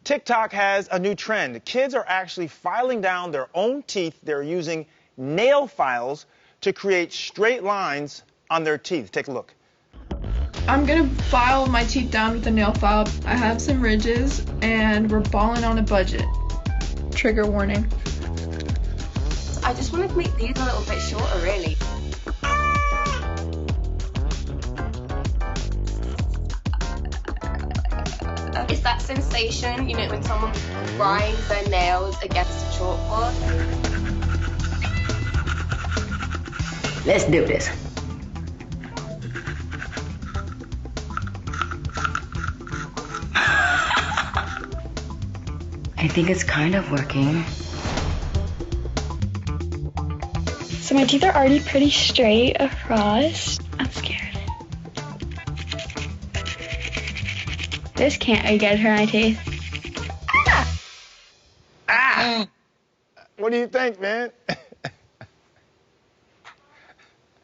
TikTok has a new trend. Kids are actually filing down their own teeth. They're using nail files to create straight lines on their teeth. Take a look. I'm gonna file my teeth down with a nail file. I have some ridges and we're balling on a budget. Trigger warning. I just want to make these a little bit shorter, really. It's that sensation, you know, when someone grinds their nails against a chalkboard. Let's do this. I think it's kind of working. So my teeth are already pretty straight across. I'm scared. This can't get hurt my teeth. Ah! What do you think, man?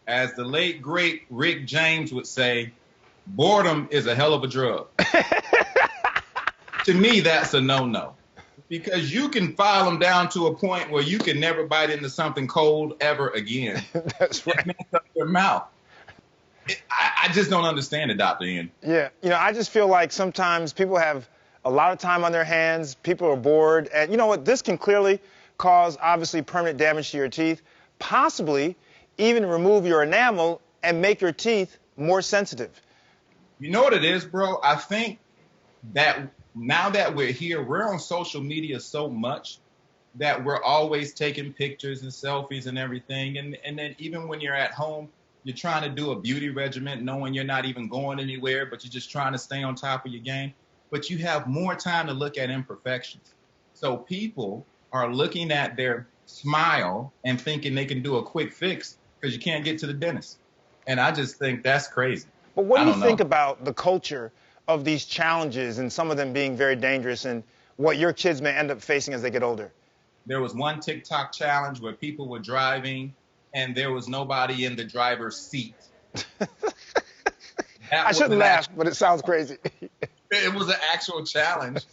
As the late, great Rick James would say, boredom is a hell of a drug. To me, that's a no-no. Because you can file them down to a point where you can never bite into something cold ever again. That's right. It messes up your mouth. I just don't understand it, Dr. Ian. Yeah, you know, I just feel like sometimes people have a lot of time on their hands, people are bored, and you know what, this can clearly cause, obviously, permanent damage to your teeth, possibly even remove your enamel and make your teeth more sensitive. You know what it is, bro? I think that now that we're here, we're on social media so much that we're always taking pictures and selfies and everything, and then even when you're at home, you're trying to do a beauty regimen knowing you're not even going anywhere, but you're just trying to stay on top of your game. But you have more time to look at imperfections. So people are looking at their smile and thinking they can do a quick fix because you can't get to the dentist. And I just think that's crazy. But what do you think about the culture of these challenges and some of them being very dangerous and what your kids may end up facing as they get older? There was one TikTok challenge where people were driving and there was nobody in the driver's seat. I shouldn't laugh, but it sounds crazy. It was an actual challenge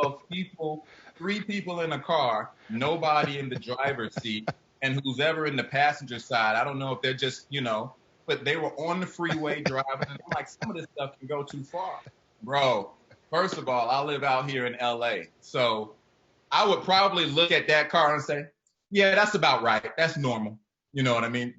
of people, 3 people in a car, nobody in the driver's seat, and who's ever in the passenger side. I don't know if they're just, you know, but they were on the freeway driving. And I'm like, some of this stuff can go too far. Bro, first of all, I live out here in L.A., so I would probably look at that car and say, yeah, that's about right. That's normal. You know what I mean?